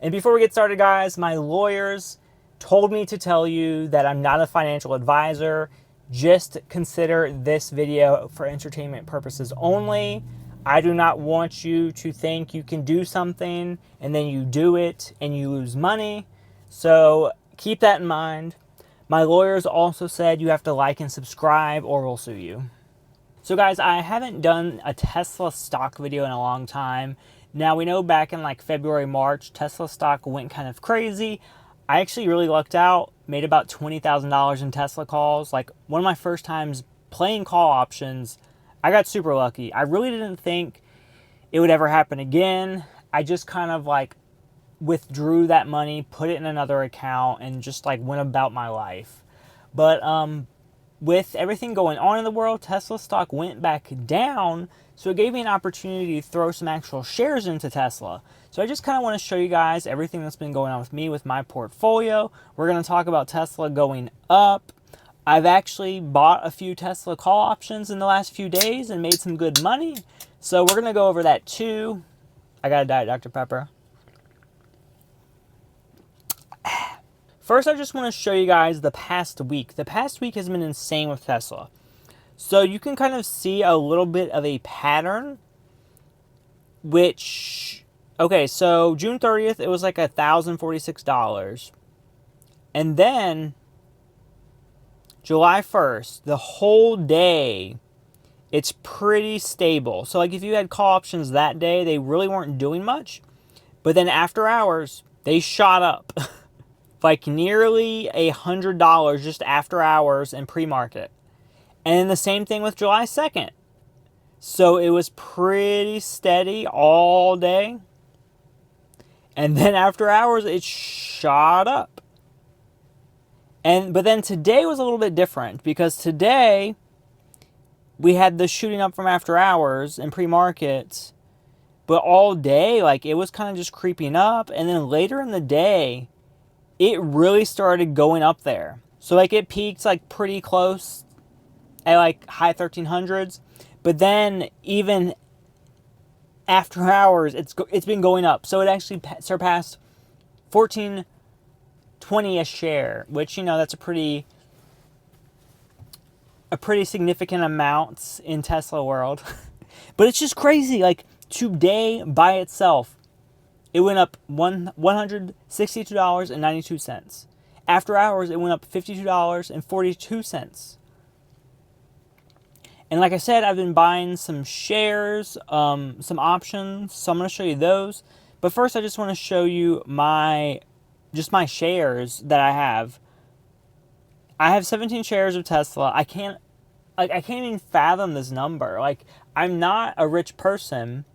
And before we get started, guys, my lawyers told me to tell you that I'm not a financial advisor. Just consider this video for entertainment purposes only. I do not want you to think you can do something and then you do it and you lose money. So keep that in mind. My lawyers also said you have to like and subscribe or we'll sue you. So guys, I haven't done a Tesla stock video in a long time. Now we know back in like February, March, Tesla stock went kind of crazy. I actually really lucked out, made about $20,000 in Tesla calls. Like one of my first times playing call options, I got super lucky. I really didn't think it would ever happen again. I just kind of like withdrew that money, put it in another account, and just like went about my life. But with everything going on in the world, Tesla stock went back down, so it gave me an opportunity to throw some actual shares into Tesla. So I just kind of want to show you guys everything that's been going on with me with my portfolio. We're going to talk about Tesla going up. I've actually bought a few Tesla call options in the last few days and made some good money. So we're going to go over that too. I got a Diet Dr. Pepper. First, I just want to show you guys the past week. The past week has been insane with Tesla. So you can kind of see a little bit of a pattern, which, okay, so June 30th, it was like $1,046. And then July 1st, the whole day, it's pretty stable. So like if you had call options that day, they really weren't doing much. But then after hours, they shot up. Like nearly $100 just after hours in pre-market. And then the same thing with July 2nd. So it was pretty steady all day. And then after hours, it shot up. But then today was a little bit different because today we had the shooting up from after hours in pre-market. But all day, like it was kind of just creeping up. And then later in the day, it really started going up there. So like it peaked like pretty close at like high 1300s. But then even after hours, it's been going up. So it actually surpassed 1420 a share, which, you know, that's a pretty significant amount in Tesla world. But it's just crazy. Like today by itself, it went up $162.92. After hours, it went up $52.42. And like I said, I've been buying some shares, some options. So I'm going to show you those. But first, I just want to show you my shares that I have. I have 17 shares of Tesla. I can't even fathom this number. Like, I'm not a rich person.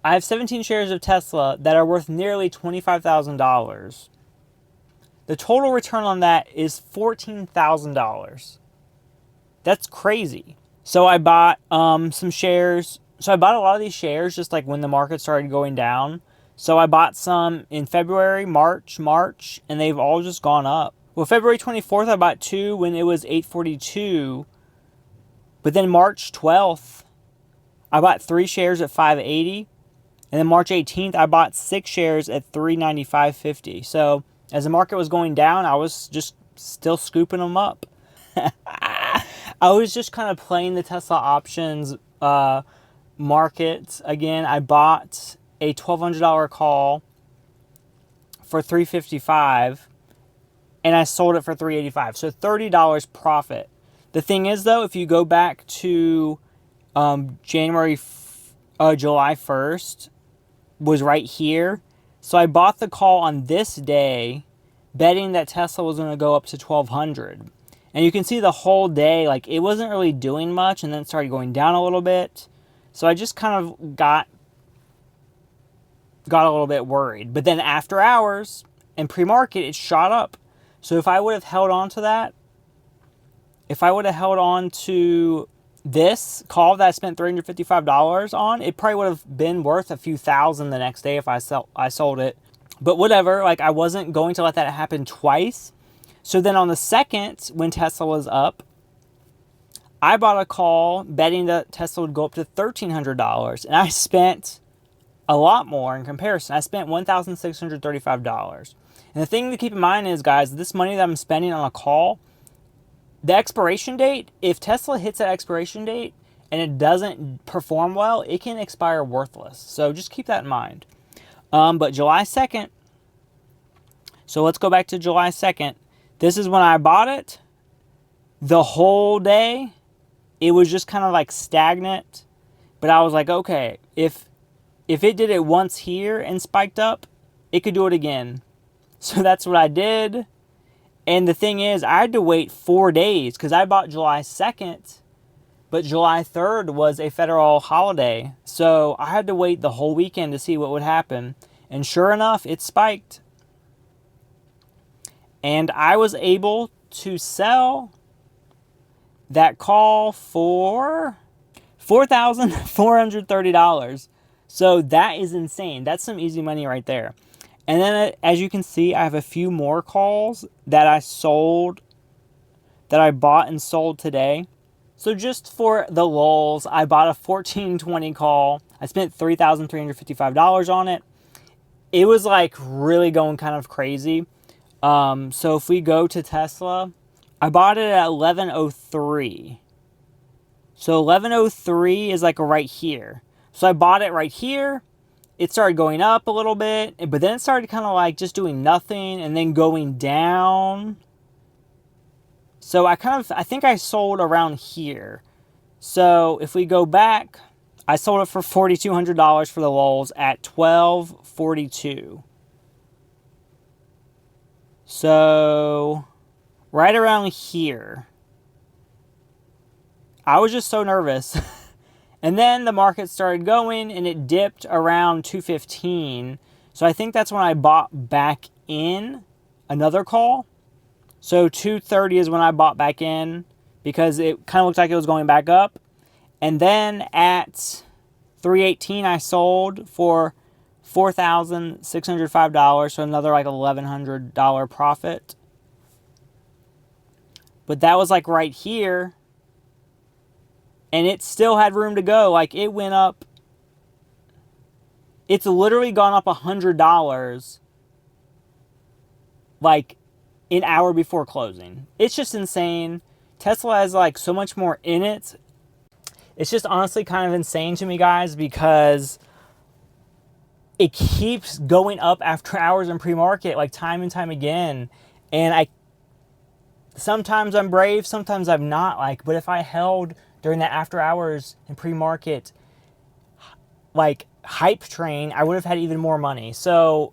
I have 17 shares of Tesla that are worth nearly $25,000. The total return on that is $14,000. That's crazy. So I bought some shares. So I bought a lot of these shares just like when the market started going down. So I bought some in February, March, and they've all just gone up. Well, February 24th, I bought 2 when it was $8.42. But then March 12th, I bought 3 shares at $5.80. And then March 18th, I bought 6 shares at $395.50. So as the market was going down, I was just still scooping them up. I was just kind of playing the Tesla options market. Again, I bought a $1,200 call for $355, and I sold it for $385. So $30 profit. The thing is, though, if you go back to July 1st, was right here. So I bought the call on this day, betting that Tesla was going to go up to 1,200. And you can see the whole day, like it wasn't really doing much, and then it started going down a little bit. So I just kind of got a little bit worried. But then after hours and pre-market, it shot up. So if I would have held on to that, if I would have held on to this call that I spent $355 on, it probably would have been worth a few thousand the next day if I sold it. But whatever, like I wasn't going to let that happen twice. So then on the 2nd, when Tesla was up, I bought a call betting that Tesla would go up to $1,300. And I spent a lot more in comparison. I spent $1,635. And the thing to keep in mind is, guys, this money that I'm spending on a call, the expiration date, if Tesla hits that expiration date and it doesn't perform well, it can expire worthless. So just keep that in mind. But July 2nd, so let's go back to July 2nd. This is when I bought it. The whole day, it was just kind of like stagnant. But I was like, okay, if it did it once here and spiked up, it could do it again. So that's what I did. And the thing is, I had to wait 4 days because I bought July 2nd, but July 3rd was a federal holiday. So I had to wait the whole weekend to see what would happen. And sure enough, it spiked. And I was able to sell that call for $4,430. So that is insane. That's some easy money right there. And then, as you can see, I have a few more calls that I bought and sold today. So just for the lulz, I bought a 1420 call. I spent $3,355 on it. It was like really going kind of crazy. So if we go to Tesla, I bought it at 1103. So 1103 is like right here. So I bought it right here. It started going up a little bit, but then it started kind of like just doing nothing and then going down. So I think I sold around here. So if we go back, I sold it for $4,200 for the lulz at 1242. So right around here. I was just so nervous. And then the market started going and it dipped around 215. So I think that's when I bought back in another call. So 230 is when I bought back in because it kind of looked like it was going back up. And then at 318 I sold for $4,605. So another like $1,100 profit. But that was like right here. And it still had room to go. Like, it went up. It's literally gone up $100. Like, an hour before closing. It's just insane. Tesla has, like, so much more in it. It's just honestly kind of insane to me, guys, because it keeps going up after hours in pre-market, like, time and time again. And sometimes I'm brave, sometimes I'm not. Like, but if I held during that after hours and pre-market like hype train, I would have had even more money. So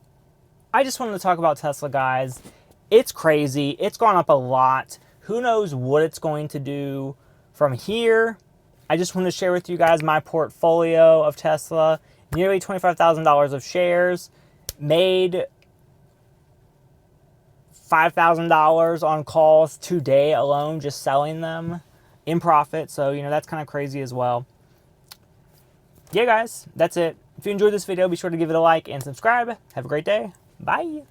I just wanted to talk about Tesla, guys. It's crazy. It's gone up a lot. Who knows what it's going to do from here. I just want to share with you guys my portfolio of Tesla. Nearly $25,000 of shares. Made $5,000 on calls today alone, just selling them in profit. So, you know, that's kind of crazy as well. Yeah, guys, that's it. If you enjoyed this video, be sure to give it a like and subscribe. Have a great day. Bye.